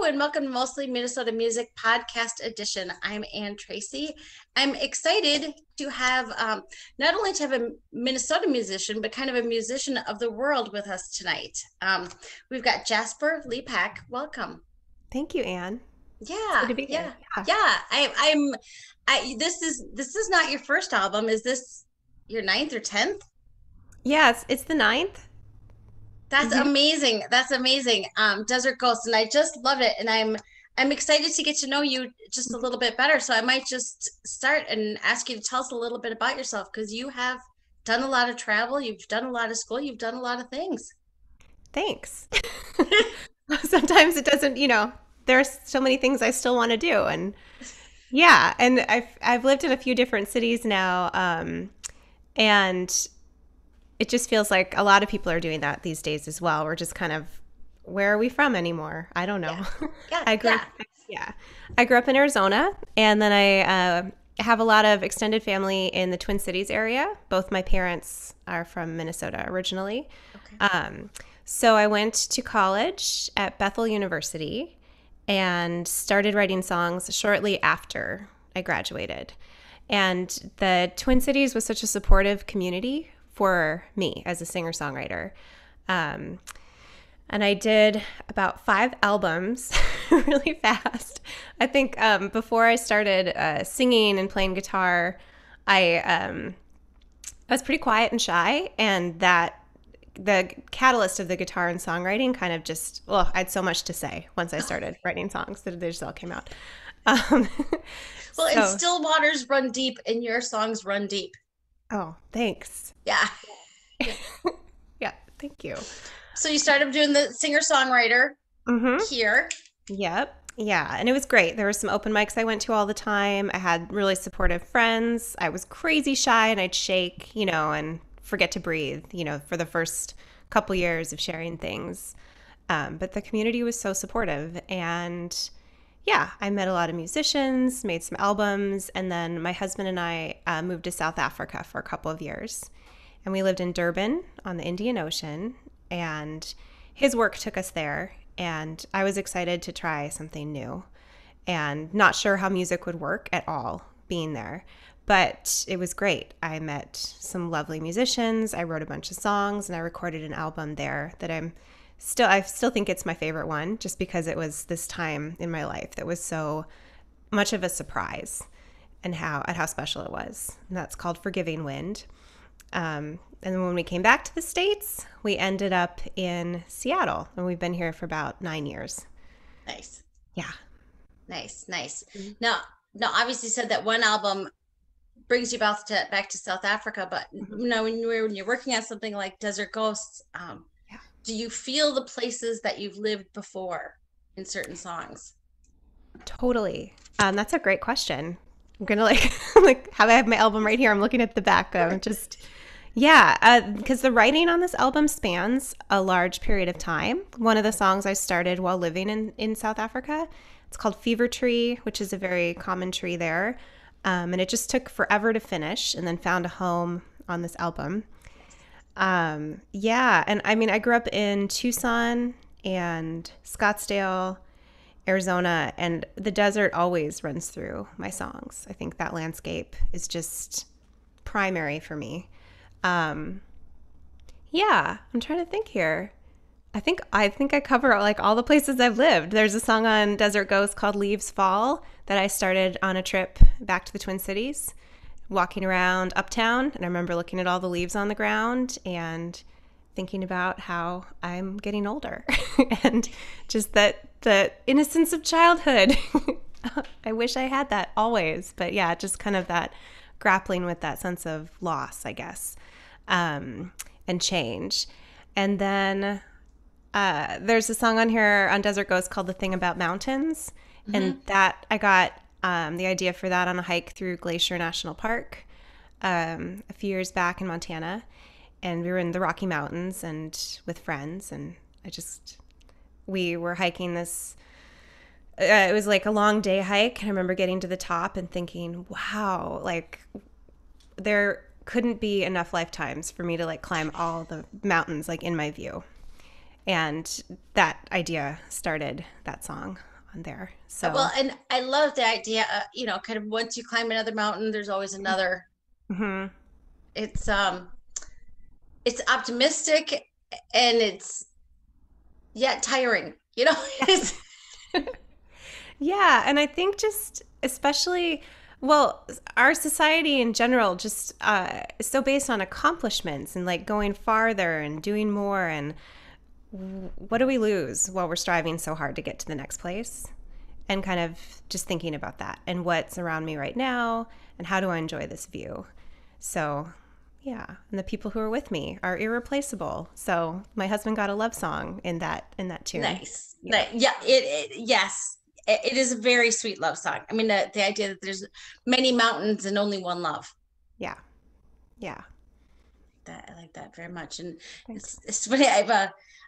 and welcome to Mostly Minnesota Music Podcast Edition. I'm Ann Tracy. I'm excited to have not only to have a Minnesota musician, but kind of a musician of the world with us tonight. We've got Jasper Lepak. Welcome. Thank you, Anne. It's good Yeah, to be here. yeah, Yeah. yeah. This is not your first album. Is this your ninth or tenth? Yes, it's the ninth. That's Mm-hmm. amazing. That's amazing. Desert Ghost, and I just love it. And I'm excited to get to know you just a little bit better. So I might just start and ask you to tell us a little bit about yourself because you have done a lot of travel, you've done a lot of school, you've done a lot of things. Thanks. Sometimes it doesn't, there's so many things I still want to do. And yeah, and I've lived in a few different cities now. And it just feels like a lot of people are doing that these days as well. We're just kind of, where are we from anymore? I don't know. Yeah, yeah, I grew up, yeah. yeah, I grew up in Arizona, and then I have a lot of extended family in the Twin Cities area. Both my parents are from Minnesota originally. Okay. Um, so I went to college at Bethel University and started writing songs shortly after I graduated. And the Twin Cities was such a supportive community for me as a singer songwriter. Um, and I did about 5 albums really fast. I think before I started singing and playing guitar, I was pretty quiet and shy, and that the catalyst of the guitar and songwriting kind of just, well, I had so much to say once I started writing songs that they just all came out. Um, Well, and so, still waters run deep and your songs run deep. oh, thanks. Yeah. Yeah. Yeah, thank you. So you started doing the singer-songwriter Mm-hmm. here. Yep. Yeah. And it was great. There were some open mics I went to all the time. I had really supportive friends. I was crazy shy and I'd shake, and forget to breathe, for the first couple years of sharing things. But the community was so supportive. And yeah, I met a lot of musicians, made some albums. And then my husband and I moved to South Africa for a couple of years. And we lived in Durban on the Indian Ocean. And his work took us there. And I was excited to try something new and not sure how music would work at all being there. But it was great. I met some lovely musicians. I wrote a bunch of songs and I recorded an album there that I still think it's my favorite one just because it was this time in my life that was so much of a surprise and how special it was. And that's called Forgiving Wind. And then when we came back to the States, we ended up in Seattle, and we've been here for about 9 years. Nice. Yeah. Nice, nice. Now, obviously, you said that one album brings you back to South Africa, but Mhm. when you're working on something like Desert Ghosts, Yeah. do you feel the places that you've lived before in certain songs? Totally. That's a great question. I'm gonna like like how I have my album right here. I'm looking at the back. Sure. Just yeah, because the writing on this album spans a large period of time. One of the songs I started while living in South Africa. It's called Fever Tree, which is a very common tree there, and it just took forever to finish, and then found a home on this album. Nice. Yeah, and I mean, I grew up in Tucson and Scottsdale, Arizona, and the desert always runs through my songs. I think that landscape is just primary for me. Um, yeah, I'm trying to think here. I think I cover like all the places I've lived. There's a song on Desert Ghost called Leaves Fall that I started on a trip back to the Twin Cities, walking around uptown, and I remember looking at all the leaves on the ground and thinking about how I'm getting older and just that the innocence of childhood. I wish I had that always, but yeah, just kind of that grappling with that sense of loss, I guess, and change. And then there's a song on here on Desert Ghost called "The Thing About Mountains," and Hmm. that I got the idea for that on a hike through Glacier National Park a few years back in Montana, and we were in the Rocky Mountains and with friends, and we were hiking this. It was like a long day hike, and I remember getting to the top and thinking, "Wow, like there couldn't be enough lifetimes for me to like climb all the mountains like in my view." And that idea started that song on there. Well, So, and I love the idea, kind of once you climb another mountain, there's always another. mhm. It's it's optimistic and it's yet tiring, It's Yeah, and I think just especially, well, our society in general just is so based on accomplishments and like going farther and doing more. And what do we lose while we're striving so hard to get to the next place? And kind of just thinking about that and what's around me right now and how do I enjoy this view. So, yeah, and the people who are with me are irreplaceable. So, my husband got a love song in that tune. nice. Yeah. Nice. Yeah, yes. It is a very sweet love song. I mean, the idea that there's many mountains and only one love. Yeah. Yeah. That I like that very much. And Thanks. it's funny. I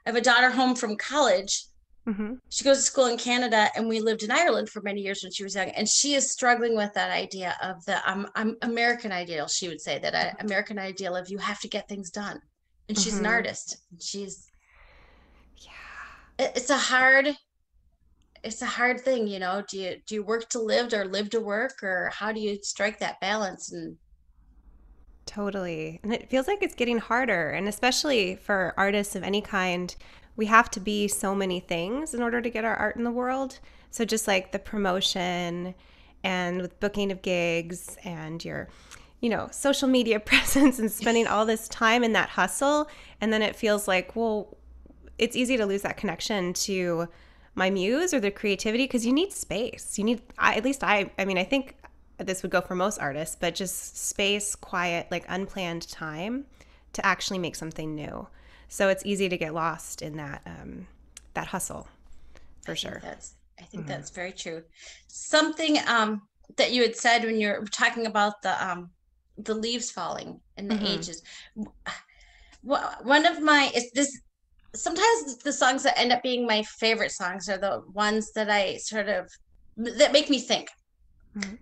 have a daughter home from college. Mhm. She goes to school in Canada, and we lived in Ireland for many years when she was young. And she is struggling with that idea of the I'm American ideal. She would say that American ideal of you have to get things done. And she's an Mhm. artist. She's Yeah. it's a hard thing, Do you work to live or live to work, or how do you strike that balance? And Totally. And it feels like it's getting harder. And especially for artists of any kind, we have to be so many things in order to get our art in the world. So just like the promotion and with booking of gigs and your, social media presence and spending all this time in that hustle. And then it feels like, well, it's easy to lose that connection to my muse or the creativity because you need space. You need, at least I mean, I think this would go for most artists, but just space, quiet, like unplanned time to actually make something new. So it's easy to get lost in that hustle I for think sure. that's I think Mm-hmm. that's very true. Something that you had said when you're talking about the leaves falling and the Mm-hmm. ages. One of my is this sometimes the songs that end up being my favorite songs are the ones that I sort of that make me think. Mm-hmm.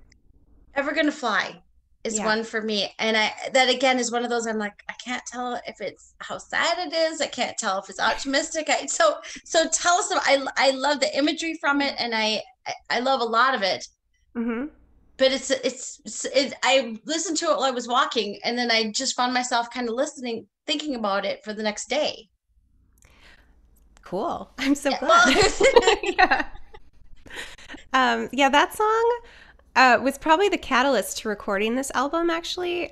Ever Gonna Fly is Yeah. one for me. And that again is one of those I'm like, I can't tell if it's how sad it is. I can't tell if it's optimistic. So tell us. I love the imagery from it, and I love a lot of it. Mm-hmm. But I listened to it while I was walking, and then I just found myself kind of listening, thinking about it for the next day. Cool. I'm so Yeah, well, glad. Yeah. Yeah, that song was probably the catalyst to recording this album, actually.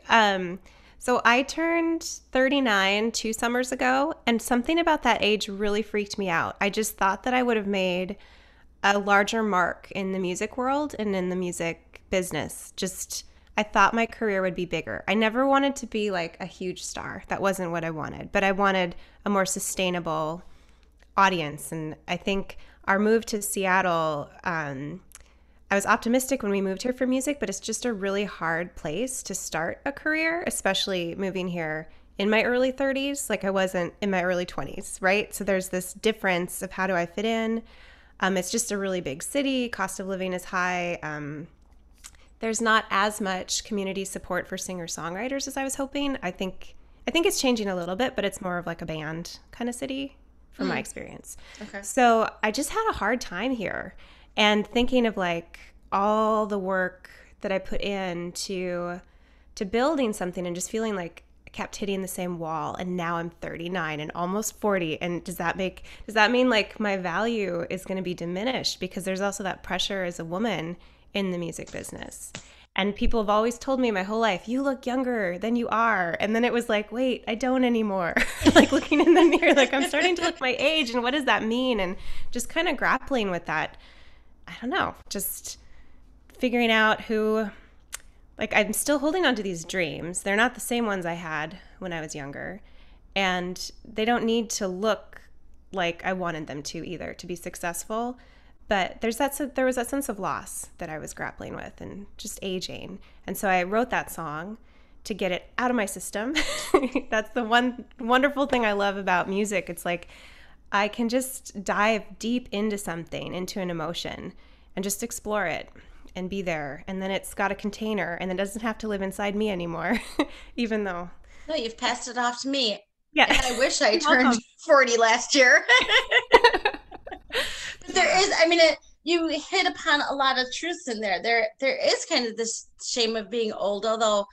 So I turned 39 2 summers ago, and something about that age really freaked me out. I just thought that I would have made a larger mark in the music world and in the music business. Just, I thought my career would be bigger. I never wanted to be like a huge star. That wasn't what I wanted, but I wanted a more sustainable audience. And I think our move to Seattle, I was optimistic when we moved here for music, but it's just a really hard place to start a career, especially moving here in my early 30s, like I wasn't in my early 20s, right? So there's this difference of how do I fit in. It's just a really big city. Cost of living is high. There's not as much community support for singer-songwriters as I was hoping. I think it's changing a little bit, but it's more of like a band kind of city from my mm, experience. okay. So I just had a hard time here and thinking of like all the work that I put in to building something and just feeling like I kept hitting the same wall and now I'm 39 and almost 40 and does that mean like my value is going to be diminished because there's also that pressure as a woman in the music business. And people have always told me my whole life, you look younger than you are. And then it was like, wait, I don't anymore. Like looking in the mirror, like I'm starting to look my age. And what does that mean? And just kind of grappling with that. I don't know, just figuring out like, I'm still holding on to these dreams. They're not the same ones I had when I was younger. And they don't need to look like I wanted them to either to be successful. But there was that sense of loss that I was grappling with and just aging. And so I wrote that song to get it out of my system. That's the one wonderful thing I love about music. It's like I can just dive deep into something, into an emotion, and just explore it and be there. And then it's got a container and it doesn't have to live inside me anymore, even though, No, you've passed it off to me. yeah, And I wish I you're turned welcome. 40 last year. But there Yeah. is, I mean, you hit upon a lot of truths in there. There is kind of this shame of being old, although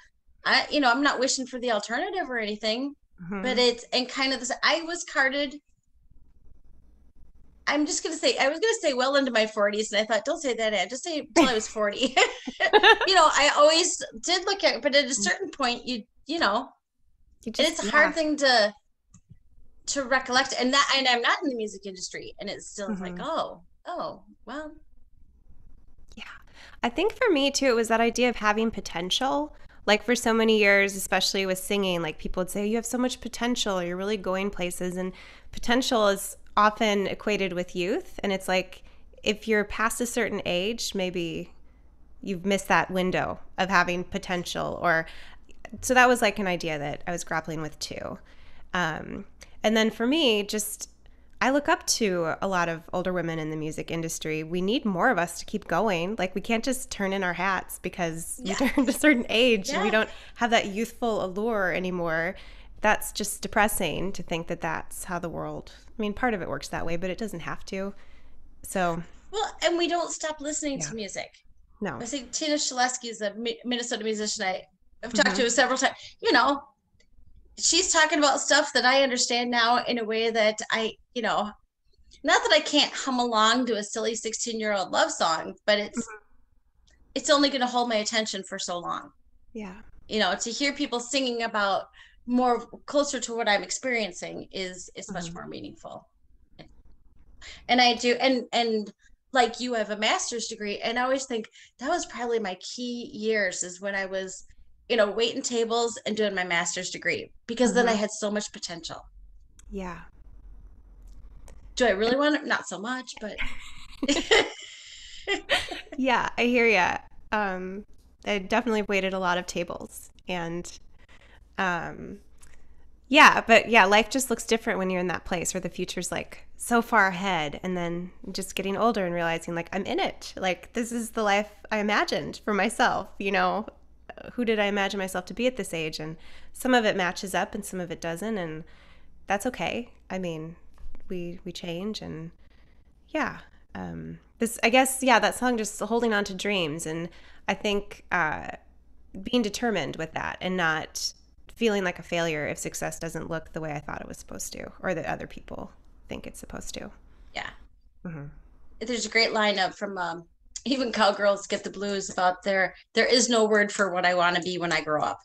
I'm not wishing for the alternative or anything, but Hmm. it's and kind of this. I was carded. I'm just gonna say I was gonna say well into my 40s, and I thought, don't say that, Ed. Just say until I was 40. I always did look at, but at a certain point, You and just, it's a hard yeah. thing to recollect, and I'm not in the music industry, and it still is like, Hmm. oh, well, Yeah. I think for me too, it was that idea of having potential. Like for so many years, especially with singing, like people would say, you have so much potential, you're really going places. And potential is often equated with youth. And it's like, if you're past a certain age, maybe you've missed that window of having potential. Or so that was like an idea that I was grappling with too. Um, and then for me, just I look up to a lot of older women in the music industry. We need more of us to keep going. Like we can't just turn in our hats because we yeah, turned a certain age and we yeah. don't have that youthful allure anymore. That's just depressing to think that that's how the world. I mean, part of it works that way, but it doesn't have to. So, Well, and we don't stop listening yeah. to music. No. I think Tina Shaleski is a Minnesota musician I've talked Hmm. to several times. She's talking about stuff that I understand now in a way that not that I can't hum along to a silly 16-year-old love song, but it's only going to hold my attention for so long. Yeah. To hear people singing about more closer to what I'm experiencing is much Hmm. more meaningful. And I do, and like you have a master's degree, and I always think that was probably my key years is when I was, waiting tables and doing my master's degree because then I Hmm. had so much potential. Yeah. Do I really want it? Not so much, but Yeah, I hear ya. I definitely waited a lot of tables, and um, yeah, but yeah, life just looks different when you're in that place where the future's like so far ahead, and then just getting older and realizing like I'm in it. Like this is the life I imagined for myself. Who did I imagine myself to be at this age? And some of it matches up, and some of it doesn't, and that's okay. I mean, we change, and yeah. This, I guess, yeah, that song just holding on to dreams. And I think being determined with that and not feeling like a failure if success doesn't look the way I thought it was supposed to or that other people think it's supposed to. yeah. Hmm. There's a great line up from even cowgirls get the blues about there is no word for what I want to be when I grow up.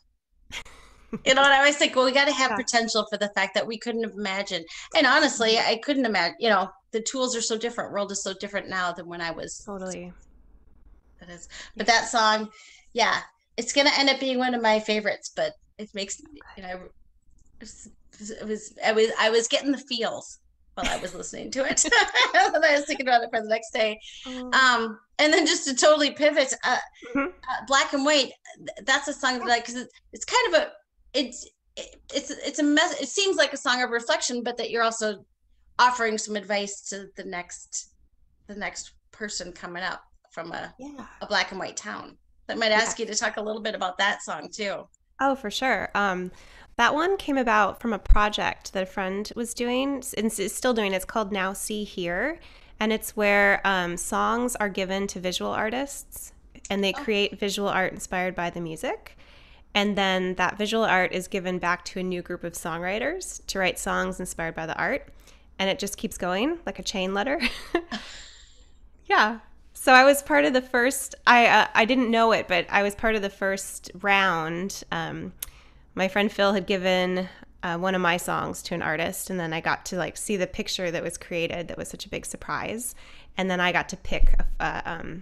And I always think, well, we got to have Yeah, potential for the fact that we couldn't have imagined. And honestly, I couldn't imagine, the tools are so different. World is so different now than when I was. totally. That is, but Yeah. that song, yeah, it's gonna end up being one of my favorites. But it makes, I was getting the feels while I was listening to it. And I was thinking about it for the next day. Oh. And then just to totally pivot, Hmm. Black and White, that's a song that because it's kind of a it's it's a mess. It seems like a song of reflection, but that you're also offering some advice to the next person coming up from a Yeah. a black and white town. I might ask you Yes. to talk a little bit about that song too. Oh, for sure. That one came about from a project that a friend was doing and is still doing. It's called Now See Here. And it's where songs are given to visual artists and they Oh, create visual art inspired by the music. And then that visual art is given back to a new group of songwriters to write songs inspired by the art. And it just keeps going like a chain letter. Yeah. So I was part of the first. I didn't know it, but I was part of the first round. My friend Phil had given one of my songs to an artist, and then I got to like see the picture that was created. That was such a big surprise, and then I got to pick a,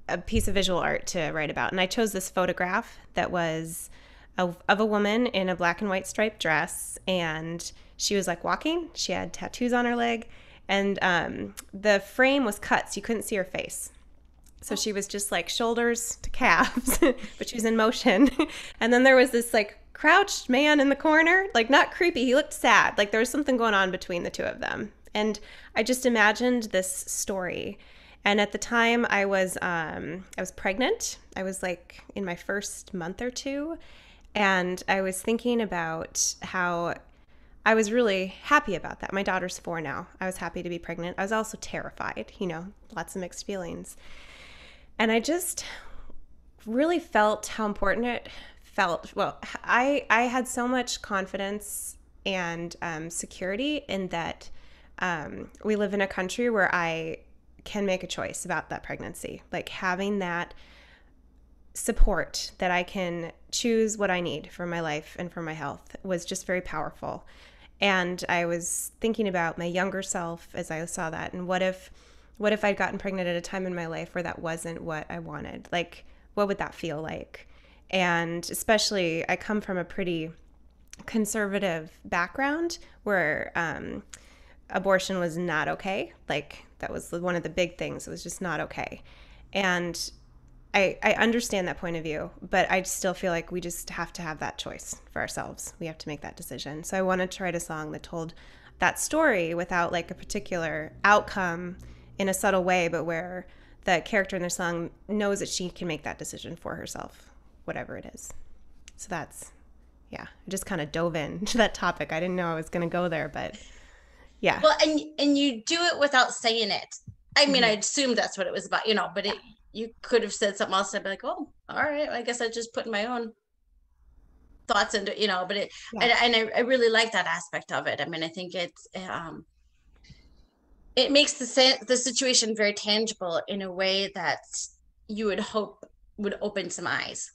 a piece of visual art to write about, and I chose this photograph that was of a woman in a black and white striped dress, and she was like walking. She had tattoos on her leg, and the frame was cut so you couldn't see her face. So oh, she was just like shoulders to calves, but she was in motion. And then there was this like crouched man in the corner, like not creepy. He looked sad. Like there was something going on between the two of them. And I just imagined this story. And at the time I was pregnant. I was like in my first month or two. And I was thinking about how I was really happy about that. My daughter's 4 now. I was happy to be pregnant. I was also terrified, lots of mixed feelings. And I just really felt how important it felt. Well, I had so much confidence and security in that we live in a country where I can make a choice about that pregnancy. Like having that support that I can choose what I need for my life and for my health was just very powerful. And I was thinking about my younger self as I saw that, and what if I'd gotten pregnant at a time in my life where that wasn't what I wanted? Like, what would that feel like? And especially, I come from a pretty conservative background where abortion was not okay. Like, that was one of the big things. It was just not okay. And I understand that point of view, but I still feel like we just have to have that choice for ourselves. We have to make that decision. So I wanted to write a song that told that story without like a particular outcome in a subtle way, but where the character in the song knows that she can make that decision for herself, whatever it is. So that's, yeah, I just kind of dove into that topic. I didn't know I was going to go there, but yeah. Well, and you do it without saying it. I mean, I Mhm. assumed that's what it was about, but you could have said something else. I'd be like, oh, all right, I guess I just put my own thoughts into, but Yeah. and I really like that aspect of it. I mean, I think it makes the situation very tangible in a way that you would hope would open some eyes.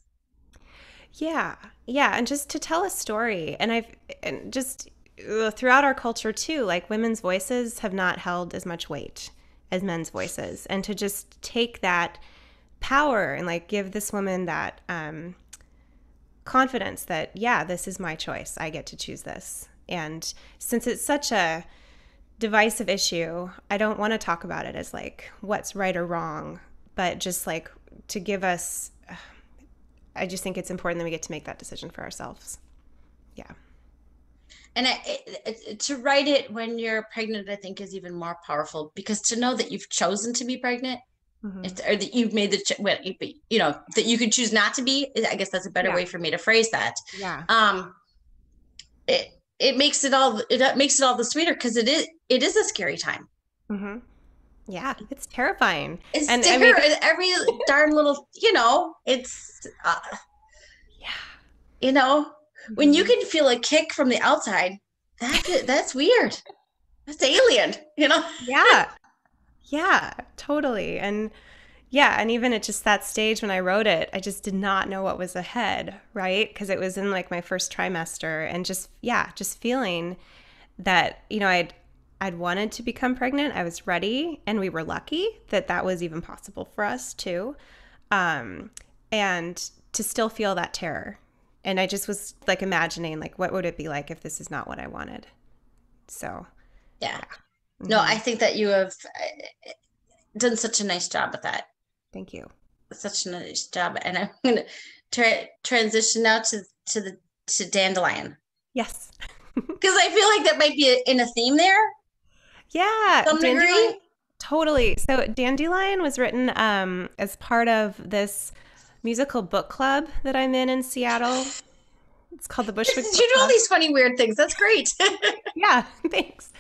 Yeah. Yeah. And just to tell a story. And just throughout our culture too, like women's voices have not held as much weight as men's voices. And to just take that power and like give this woman that confidence that, yeah, this is my choice. I get to choose this. And since it's such a divisive issue, I don't want to talk about it as like what's right or wrong, but just like to give us, I just think it's important that we get to make that decision for ourselves. Yeah. And to write it when you're pregnant, I think is even more powerful because to know that you've chosen to be pregnant, Hmm. or that you've made that you can choose not to be. I guess that's a better Yeah. way for me to phrase that. Yeah. Um, it makes it all the sweeter because it is a scary time. Hmm. Yeah. It's terrifying. It's And I sticker mean, every darn little, it's yeah. you know when you Hmm. can feel a kick from the outside, that's weird. That's alien. Yeah. Yeah. Totally. And yeah, and even at just that stage when I wrote it, I just did not know what was ahead, right? Because it was in like my first trimester, and just yeah, just feeling that I'd wanted to become pregnant. I was ready, and we were lucky that that was even possible for us too, um, and to still feel that terror. And I just was like imagining like what would it be like if this is not what I wanted. So Yeah. yeah. No, Hmm. I think that you have done such a nice job with that. Thank you. Such a nice job, and I'm going to transition now to dandelion Yes. because I feel like that might be in a theme there Yeah, to some Dandelion. degree. Totally. So Dandelion was written as part of this musical book club that I'm in Seattle. It's called the Bushwick You Book do all Club. these funny, weird things. That's great. Yeah, thanks.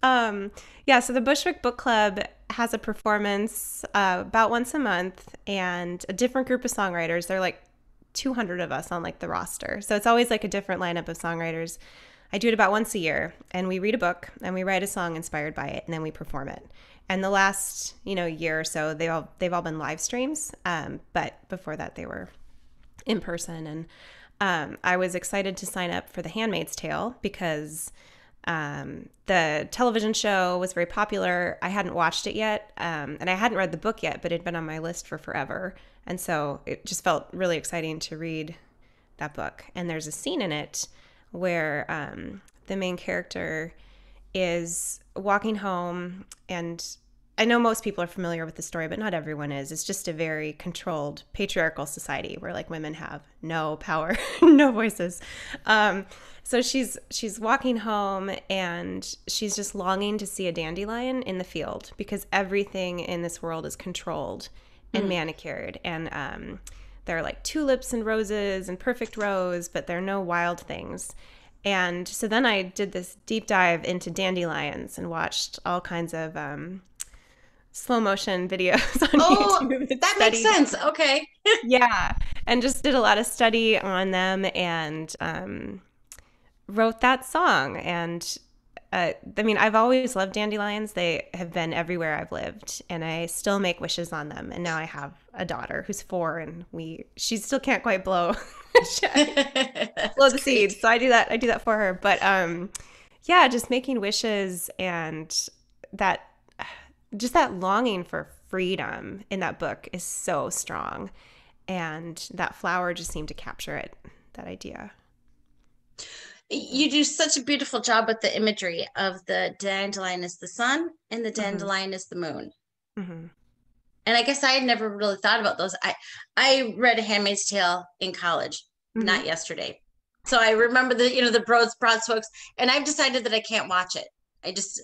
Yeah, so the Bushwick Book Club has a performance about once a month, and a different group of songwriters. They're like 200 of us on like the roster. So it's always like a different lineup of songwriters. I do it about once a year, and we read a book and we write a song inspired by it, and then we perform it. And the last, year or so, they've all been live streams, but before that they were in person. And I was excited to sign up for The Handmaid's Tale because the television show was very popular. I hadn't watched it yet, and I hadn't read the book yet, but it had been on my list for forever. And so it just felt really exciting to read that book. And there's a scene in it where the main character is walking home, and I know most people are familiar with the story, but not everyone is. It's just a very controlled patriarchal society where like women have no power, no voices. So she's walking home, and she's just longing to see a dandelion in the field because everything in this world is controlled and Mm. manicured, and there are like tulips and roses and perfect rows, but there are no wild things. And so then I did this deep dive into dandelions and watched all kinds of slow motion videos on Oh, YouTube and that makes studied. sense. Okay. Yeah. And just did a lot of study on them and wrote that song. And I mean, I've always loved dandelions. They have been everywhere I've lived, and I still make wishes on them. And now I have a daughter who's 4, and she still can't quite blow blow That's the great. seeds. So I do that. I do that for her. But yeah, just making wishes and that just that longing for freedom in that book is so strong, and that flower just seemed to capture it. That idea. You do such a beautiful job with the imagery of the dandelion is the sun and the Hmm. dandelion is the moon. Hmm. And I guess I had never really thought about those. I read A Handmaid's Tale in college, Hmm. not yesterday. So I remember the broad strokes, and I've decided that I can't watch it. I just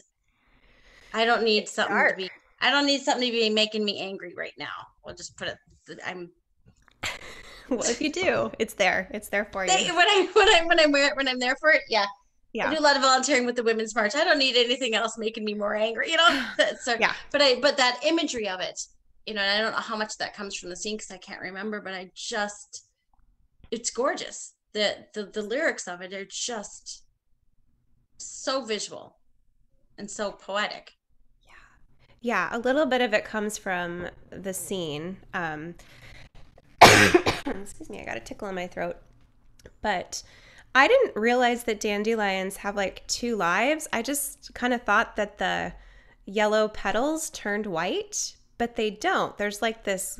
I don't need It's something to dark. be I don't need something to be making me angry right now. We'll just put it I'm Well, if you do, it's there. It's there for you. when I'm there for it, yeah. I Yeah. do a lot of volunteering with the Women's March. I don't need anything else making me more angry, you know. So, Yeah. but that imagery of it, and I don't know how much that comes from the scene because I can't remember, but it's gorgeous. The lyrics of it are just so visual and so poetic. Yeah, a little bit of it comes from the scene. Excuse me, I got a tickle in my throat. But I didn't realize that dandelions have like 2 lives. I just kind of thought that the yellow petals turned white, but they don't. There's like this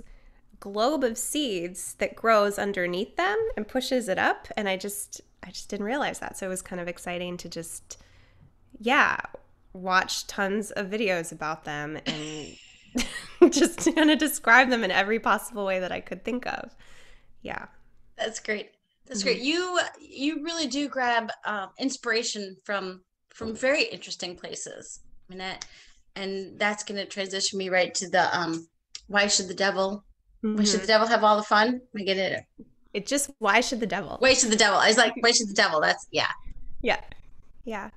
globe of seeds that grows underneath them and pushes it up, and I just didn't realize that. So it was kind of exciting to just yeah, watch tons of videos about them and just kind of describe them in every possible way that I could think of. Yeah. That's great. That's Hmm. great. You really do grab inspiration from very interesting places. I mean that, and that's going to transition me right to the why should the devil why should the Hmm. devil have all the fun? I get it. It just, why should the devil? Why should the devil? I was like, why should the devil? That's yeah. Yeah. Yeah.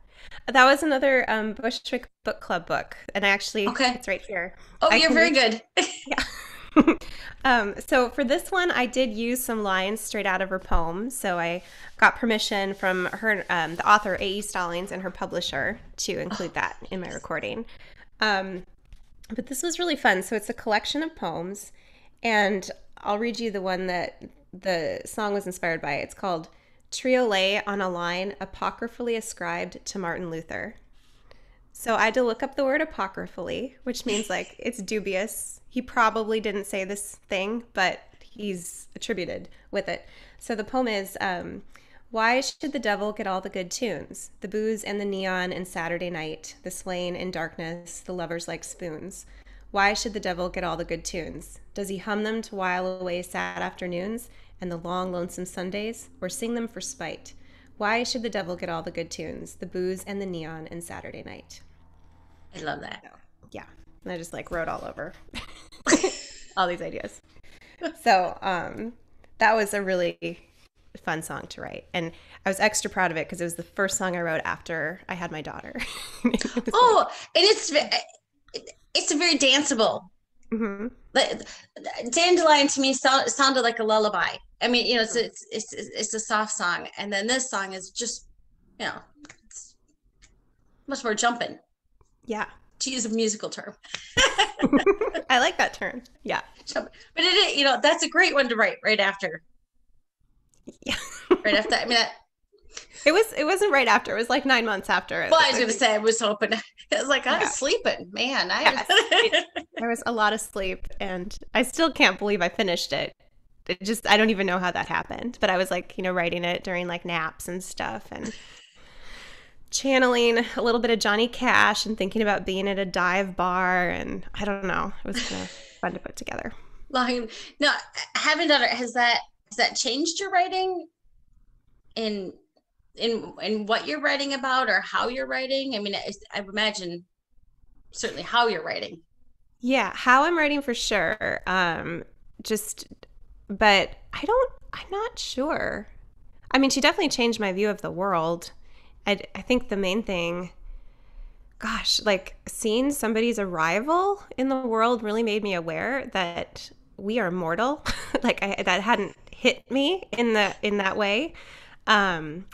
That was another Bushwick Book Club book. And actually, Okay. it's right here. Oh, I you're can very read. good. Yeah. So for this one, I did use some lines straight out of her poem. So I got permission from her, the author A.E. Stallings, and her publisher to include that in my recording. Um, but this was really fun. So it's a collection of poems, and I'll read you the one that the song was inspired by. It's called "Triolet on a Line Apocryphally Ascribed to Martin Luther." So I had to look up the word apocryphally, which means like it's dubious. He probably didn't say this thing, but he's attributed with it. So the poem is why should the devil get all the good tunes? The booze and the neon and Saturday night, the slain in darkness, the lovers like spoons. Why should the devil get all the good tunes? Does he hum them to while away sad afternoons and the long lonesome Sundays, or sing them for spite? Why should the devil get all the good tunes? The booze and the neon and Saturday night. I love that. So, yeah. And I just like wrote all over all these ideas. So that was a really fun song to write. And I was extra proud of it because it was the first song I wrote after I had my daughter. It was like, Oh, and it's a very danceable. mhm. Like Dandelion to me sounded like a lullaby. I mean, it's a soft song, and then this song is just, you know, it's much more jumping, Yeah. to use a musical term. I like that term. Yeah. But that's a great one to write Yeah. right after. I mean, It wasn't right after. It was like 9 months after well, it. I was gonna say I was hoping. I was like, I was Yeah. sleeping, man. Yes. There was a lot of sleep, and I still can't believe I finished it. I don't even know how that happened. But I was like, writing it during like naps and stuff, and channeling a little bit of Johnny Cash and thinking about being at a dive bar, and I don't know. It was kind of fun to put together. Like, no, having done it, has that changed your writing in in what you're writing about or how you're writing? I mean, I imagine certainly how you're writing. Yeah, how I'm writing for sure. Just, but I'm not sure. I mean, she definitely changed my view of the world. I think the main thing, gosh, like seeing somebody's arrival in the world really made me aware that we are mortal. That hadn't hit me in that way, um,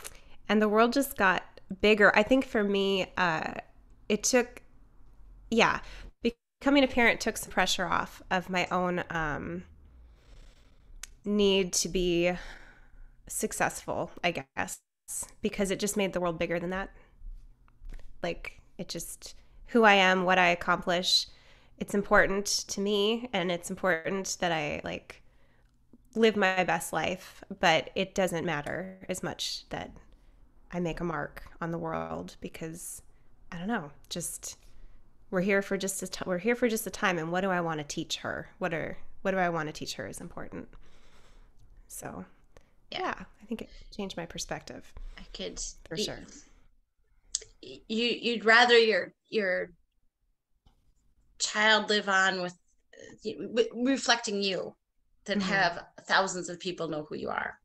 and the world just got bigger. I think for me, it took, yeah, becoming a parent took some pressure off of my own need to be successful, I guess, because it just made the world bigger than that. Like it just who I am, what I accomplish, it's important to me and it's important that I like live my best life, but it doesn't matter as much that I make a mark on the world because I don't know, just we're here for just a time and what do I want to teach her? What do I want to teach her is important. So, Yeah, yeah, I think it changed my perspective I could. for sure. You'd rather your child live on with reflecting you than Hmm. have thousands of people know who you are.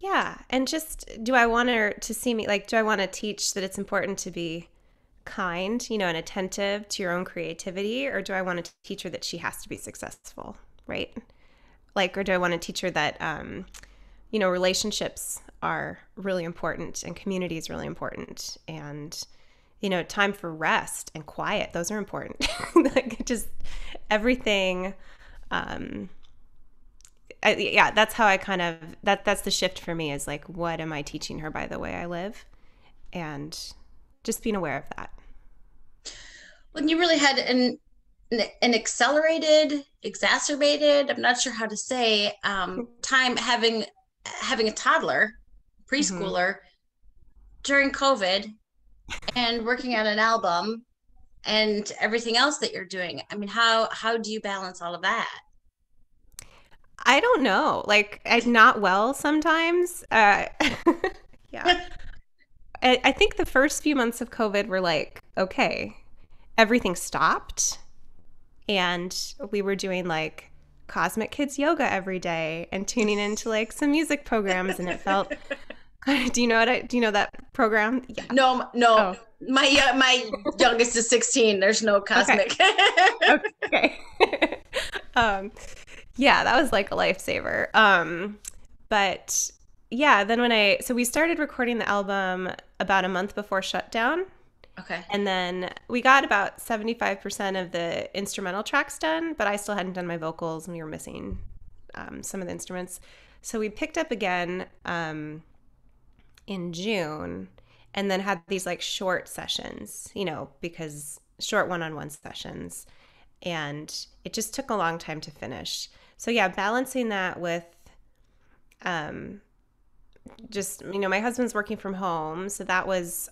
Yeah, and just do I want her to see me like do I want to teach that it's important to be kind, and attentive to your own creativity, or do I want to teach her that she has to be successful, right? Like, or do I want to teach her that relationships are really important and community is really important and time for rest and quiet, those are important. Like just everything. um yeah, that's how I kind of that's the shift for me is like what am I teaching her by the way I live and just being aware of that. When you really had an accelerated, exacerbated, I'm not sure how to say, time having a toddler, Hmm. preschooler during COVID and working on an album and everything else that you're doing. I mean, how do you balance all of that? I don't know, like I'm not well sometimes. Yeah, I think the first few months of COVID were like okay, everything stopped and we were doing like cosmic kids yoga every day and tuning into like some music programs and it felt do you know that program? Yeah. No, no. Oh, My youngest is 16. There's no okay. cosmic. Okay. um yeah, that was like a lifesaver. But yeah, then so we started recording the album about a month before shutdown. Okay. And then we got about 75% of the instrumental tracks done, but I still hadn't done my vocals and we were missing some of the instruments. So we picked up again in June and then had these like short sessions, because short one on one sessions. And it just took a long time to finish. So yeah, balancing that with um, just, my husband's working from home. So that was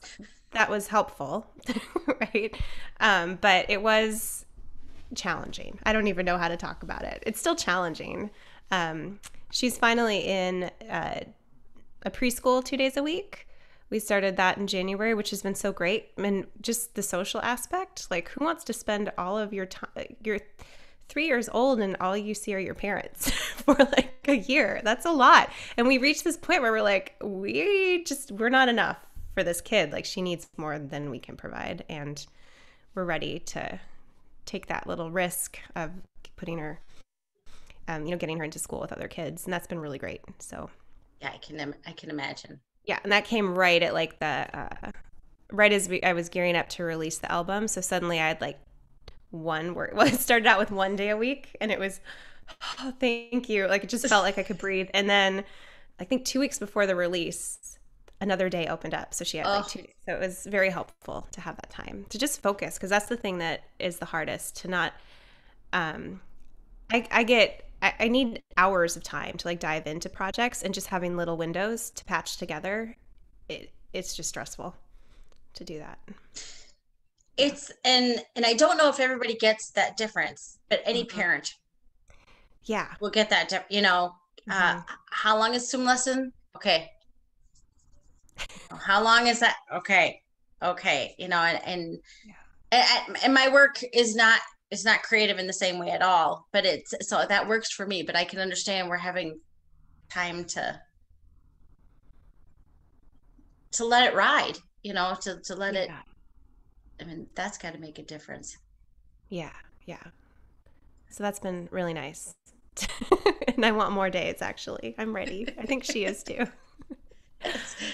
helpful, right? But it was challenging. I don't even know how to talk about it. It's still challenging. She's finally in a preschool 2 days a week. We started that in January, which has been so great. And just the social aspect, like who wants to spend all of your time, you're 3 years old and all you see are your parents for like a year. That's a lot. And we reached this point where we're like, we're not enough for this kid. Like she needs more than we can provide. And we're ready to take that little risk of putting her, getting her into school with other kids. And that's been really great. So Yeah, I can imagine. yeah, and that came right at like right as I was gearing up to release the album. So suddenly I had like one word. Well, it started out with 1 day a week, and it was, oh, thank you. Like it just felt like I could breathe. And then I think 2 weeks before the release, another day opened up. So she had like Oh, 2 days. So it was very helpful to have that time to just focus because that's the thing that is the hardest to not. Um, I need hours of time to like dive into projects and just having little windows to patch together. It's just stressful to do that. Yeah. it's and I don't know if everybody gets that difference, but any Hmm. parent Yeah. will get that. Uh, Hmm. how long is swim lesson? Okay. How long is that? Okay. Okay. Yeah. And my work is not creative in the same way at all, but it's so that works for me. But I can understand we're having time to. to let it ride, to let it. Yeah. I mean, that's got to make a difference. Yeah. Yeah. So that's been really nice. And I want more days, actually. I'm ready. I think she is too.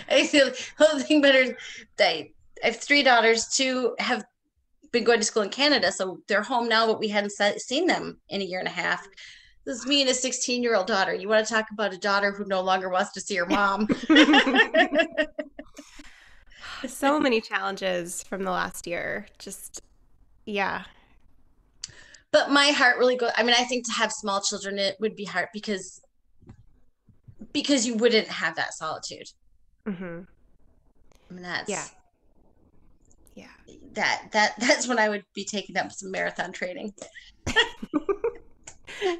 I feel the whole thing better. They, I have three daughters. Two have been going to school in Canada, so they're home now, but we hadn't seen them in a year and a half. This is me and a 16-year-old daughter. You want to talk about a daughter who no longer wants to see her mom? So many challenges from the last year. Just, yeah. But my heart really goes. I mean, I think to have small children, it would be hard because you wouldn't have that solitude. Hmm. I mean, Yeah. Yeah. that's when I would be taking up some marathon training. Be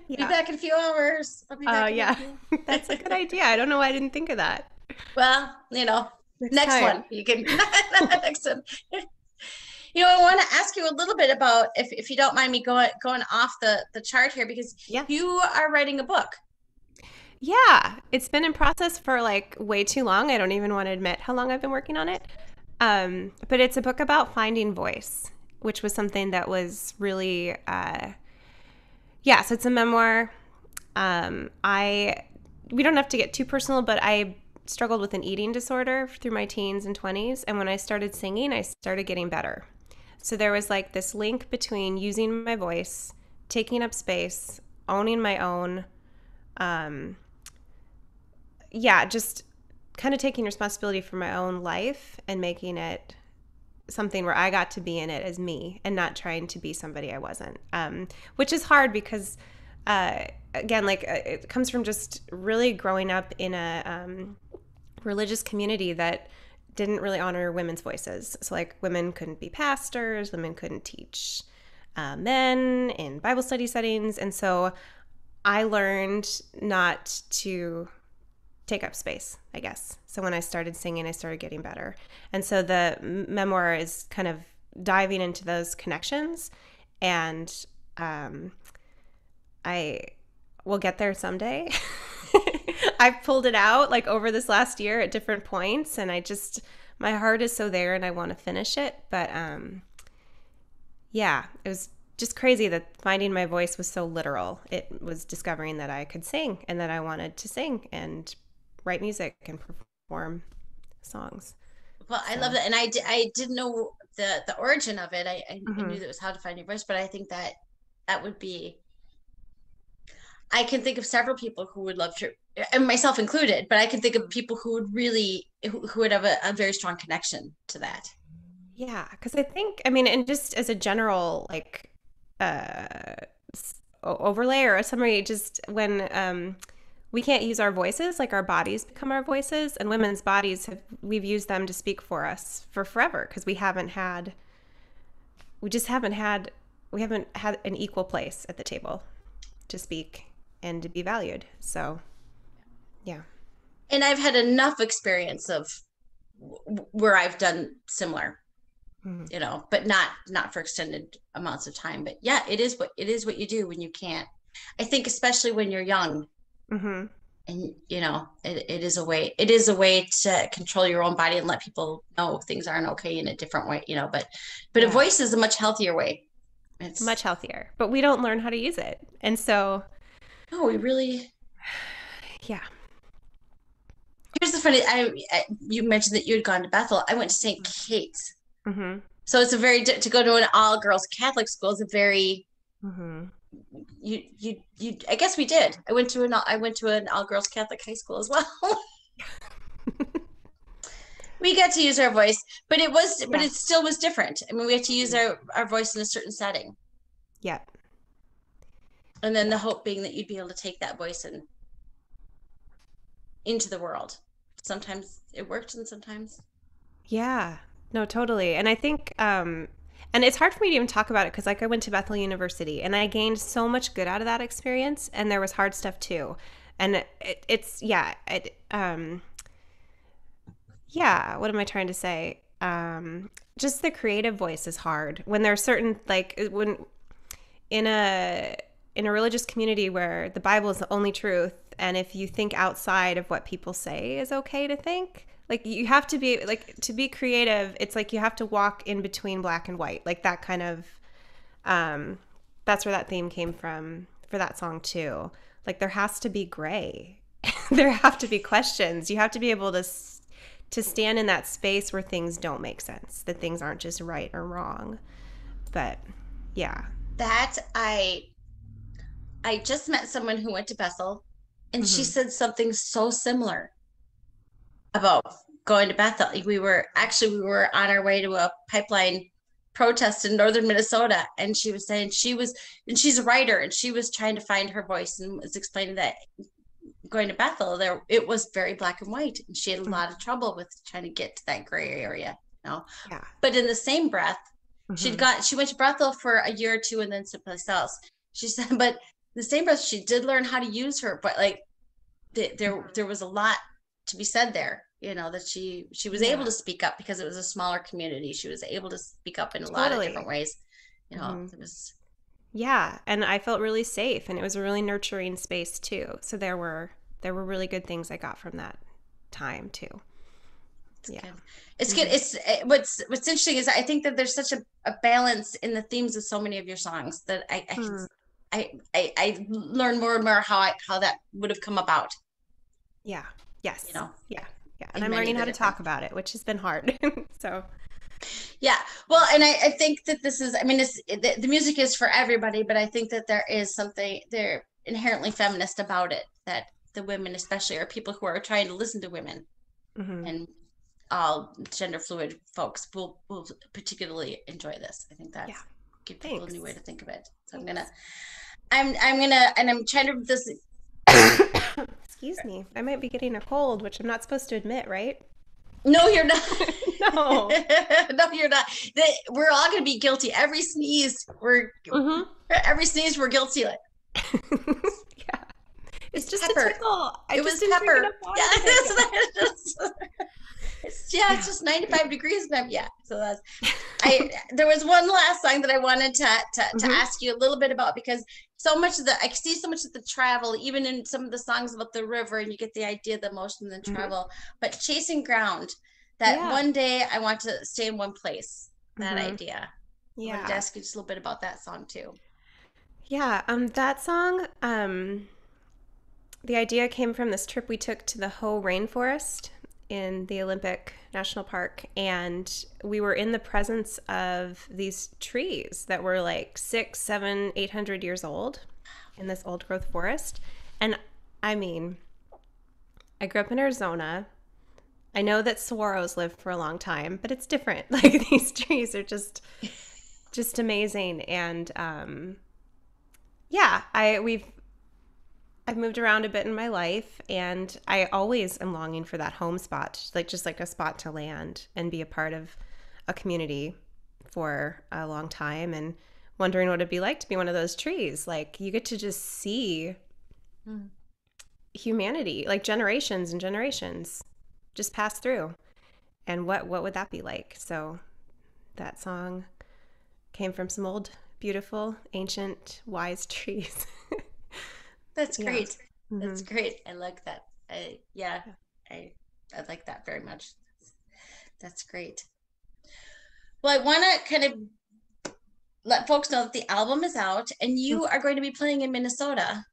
Yeah. back in a few hours. I'll be back in a Yeah. few. That's a good idea. I don't know why I didn't think of that. Well, Next next time. one you can next one. I want to ask you a little bit about if you don't mind me going off the chart here because Yeah. you are writing a book. Yeah. It's been in process for like way too long. I don't even want to admit how long I've been working on it. But it's a book about finding voice, which was something that was really, yeah. So it's a memoir. I we don't have to get too personal, but I struggled with an eating disorder through my teens and 20s, and when I started singing, I started getting better. So there was like this link between using my voice, taking up space, owning my own, um, yeah, just kind of taking responsibility for my own life and making it something where I got to be in it as me and not trying to be somebody I wasn't, which is hard because, again, like it comes from just really growing up in a religious community that didn't really honor women's voices. So, like, women couldn't be pastors, women couldn't teach men in Bible study settings. And so I learned not to take up space, I guess. So when I started singing, I started getting better. And so the memoir is kind of diving into those connections. And I will get there someday. I've pulled it out like over this last year at different points. And my heart is so there and I want to finish it. But yeah, it was just crazy that finding my voice was so literal. It was discovering that I could sing and that I wanted to sing and write music and perform songs. Well, I So, love that, and I didn't know the origin of it. I knew mhm. that it was how to find your voice, but I think that would be. I can think of several people who would love to, and myself included, but I can think of people who would really who would have a very strong connection to that. Yeah, because I think, I mean, and just as a general like uh, overlay or a summary, just when we can't use our voices, like our bodies become our voices, and women's bodies we've used them to speak for us for forever because we just we haven't had an equal place at the table to speak and to be valued. So, yeah. And I've had enough experience of where I've done similar, Mm-hmm. but not for extended amounts of time. But yeah, it is what you do when you can't. I think especially when you're young, Mm-hmm. and it is a way to control your own body and let people know things aren't okay in a different way, but a Yeah. voice is a much healthier way. It's Much healthier, but we don't learn how to use it. And so, no, we really. yeah. Here's the funny. You mentioned that you had gone to Bethel. I went to St. Kate's, Mm-hmm. so it's a very to go to an all girls Catholic school is a very Mm-hmm. you. I guess we did. I went to an all girls Catholic high school as well. We got to use our voice, but Yeah. it still was different. I mean, we had to use our voice in a certain setting. Yeah. And then the Yeah. hope being that you'd be able to take that voice and into the world. Sometimes it worked and sometimes. Yeah. No, totally. And I think, and it's hard for me to even talk about it because, like, I went to Bethel University and I gained so much good out of that experience, and there was hard stuff too. And yeah. What am I trying to say? Just the creative voice is hard when there are certain like when in a religious community where the Bible is the only truth, and if you think outside of what people say is okay to think, Like you have to be like to be creative, it's like you have to walk in between black and white. Like that kind of um that's where that theme came from for that song too. Like there has to be gray. There have to be questions. You have to be able to stand in that space where things don't make sense, that things aren't just right or wrong. But yeah. That I just met someone who went to Bethel, and she Hmm. said something so similar about going to Bethel. We were on our way to a pipeline protest in northern Minnesota, and she was saying and she's a writer, and she was trying to find her voice and was explaining that going to Bethel, there it was very black and white, and she had a lot of trouble with trying to get to that gray area, you know. Yeah. But in the same breath, Hmm. she went to Bethel for a year or two and then someplace else. She said, but in the same breath, she did learn how to use her, but like there was a lot to be said there, you know, that she was able Yeah. to speak up because it was a smaller community. She was able to speak up in a lot of different Totally. ways, you know. Hmm. It was Yeah, and I felt really safe, and it was a really nurturing space too. So there were really good things I got from that time too. it's Yeah. good. It's good. Hmm. What's interesting is I think that there's such a balance in the themes of so many of your songs that I can Hmm. I learn more and more how that would have come about, Yeah. you Yes. know, Yeah. Yeah. And in I'm many of learning the how to different. talk about it, which has been hard. So, Yeah. Well, and I think that this is, I mean, the music is for everybody, but I think that there is something there inherently feminist about it, that the women, especially, are people who are trying to listen to women, hmm, and all gender fluid folks will particularly enjoy this. I think yeah. that's give people a new way Thanks. to think of it. So Thanks. I'm gonna, and I'm trying to this. Excuse me. I might be getting a cold, which I'm not supposed to admit, right? No, you're not. No. No, you're not. We're all gonna be guilty. Hmm. Every sneeze we're guilty of. Yeah. It's It's just a pepper. tickle. I It just was didn't drink enough pepper. Yeah, water today. Yeah. it's Yeah. just 95 degrees. Yeah. So that's I there was one last song that I wanted to Hmm. ask you a little bit about, because so much of the I see so much of the travel, even in some of the songs about the river, and you get the idea, the motion, and the Hmm. travel. But chasing ground, that Yeah. one day I want to stay in one place. That Hmm. idea. I wanted to Yeah. ask you just a little bit about that song too. Yeah. That song, the idea came from this trip we took to the Hoh Rainforest in the Olympic National Park, and we were in the presence of these trees that were like 6, 7, 800 years old in this old growth forest. And I mean, I grew up in Arizona. I know that saguaros live for a long time, but it's different. Like these trees are just amazing. And yeah, I've moved around a bit in my life, and I always am longing for that home spot, like just like a spot to land and be a part of a community for a long time, and wondering what it'd be like to be one of those trees. Like you get to just see Mm. humanity, like generations and generations just pass through. And what would that be like? So that song came from some old, beautiful, ancient, wise trees. That's Yeah. great. That's Hmm. great. I like that. Yeah, Yeah. I I like that very much. That's great. Well, I want to kind of let folks know that the album is out, and you are going to be playing in Minnesota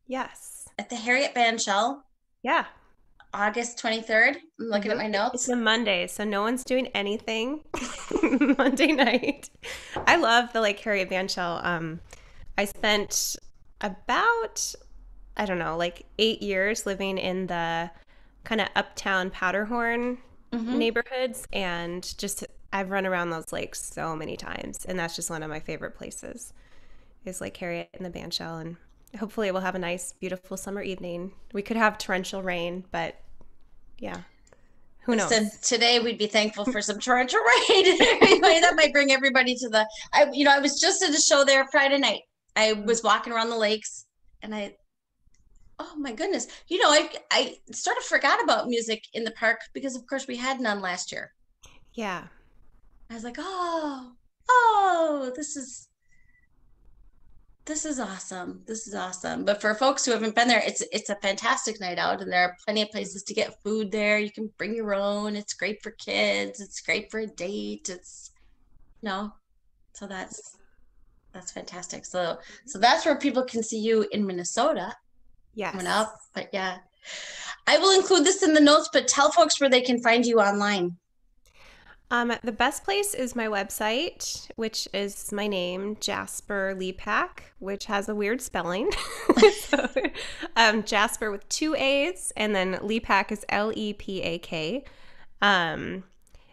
Yes. at the Harriet Bandshell, Yeah. August 23rd. I'm looking at my It's notes. a Monday, so no one's doing anything Monday night. I love the Lake Harriet Bandshell. I spent about, I don't know, like 8 years living in the kind of uptown Powderhorn Hmm. neighborhoods, and just I've run around those lakes so many times, and that's just one of my favorite places is Lake Harriet and the Bandshell, and hopefully we'll have a nice, beautiful summer evening. We could have torrential rain, but yeah, who Listen, knows? today we'd be thankful for some torrential rain. That might bring everybody to the. I was just at a show there Friday night. I was walking around the lakes, and oh my goodness, I sort of forgot about music in the park because, of course, we had none last year. Yeah. I was like, oh, this is This is awesome. This is awesome. But for folks who haven't been there, it's a fantastic night out, and there are plenty of places to get food there. You can bring your own. It's great for kids. It's great for a date. It's no, so that's fantastic. So that's where people can see you in Minnesota coming Yes. up. But yeah, I will include this in the notes, but tell folks where they can find you online. The best place is my website, which is my name, Jasper Lepak, which has a weird spelling. so, Jasper with two A's, and then Lepak is Lepak. Um,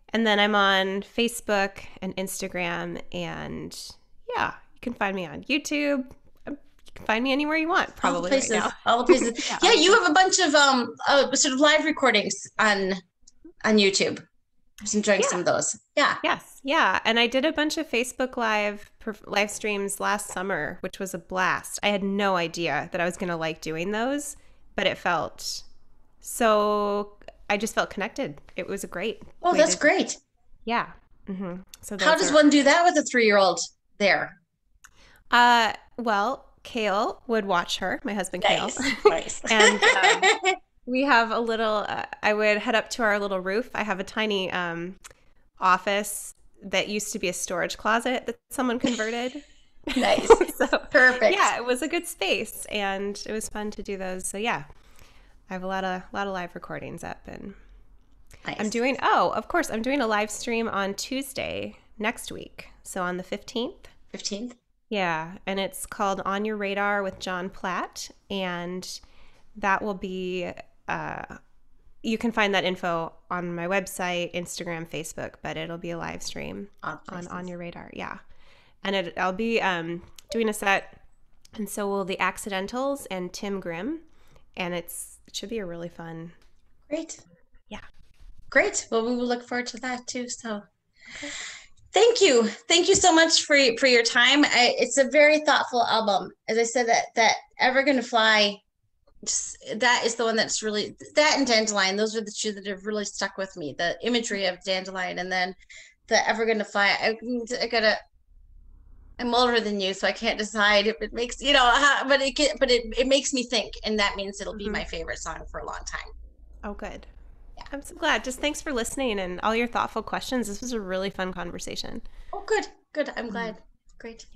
and then I'm on Facebook and Instagram, and yeah, you can find me on YouTube. You can find me anywhere you want, All the probably right places, now. all the places. yeah, Yeah, you have a bunch of sort of live recordings on YouTube. I was enjoying some yeah. of those. Yeah. Yes, yeah, and I did a bunch of Facebook live streams last summer, which was a blast. I had no idea that I was going to like doing those, but it felt so I just felt connected. It was a great Oh, way that's to great. yeah. So How those does are one do that with a 3-year-old there? well, Kale would watch her, my husband Kale. Nice, nice. and we have a little I would head up to our little roof. I have a tiny office that used to be a storage closet that someone converted. Nice. so Perfect. yeah, it was a good space and it was fun to do those. So yeah, I have a lot of live recordings up, and I'm Nice. doing of course I'm doing a live stream on Tuesday next week. So on the 15th. 15th. Yeah, and it's called On Your Radar with John Platt, and that will be you can find that info on my website, Instagram, Facebook, but it'll be a live stream Odd on places. Your Radar. Yeah. And I'll be doing a set, and so will the Accidentals and Tim Grimm, and it should be a really fun. Great. Yeah. Great. Well, we will look forward to that too. So Okay. thank you. Thank you so much for your time. It's a very thoughtful album. As I said, that Ever Gonna Fly, just, that is the one that's really, that and Dandelion. Those are the two that have really stuck with me. The imagery of Dandelion, and then the Ever Gonna Fly. I gotta. I'm older than you, so I can't decide if it makes but it makes me think, and that means it'll be hmm my favorite song for a long time. Oh, good. Yeah. I'm so glad. Just thanks for listening and all your thoughtful questions. This was a really fun conversation. Oh, good, good. I'm Mhm. glad. Great.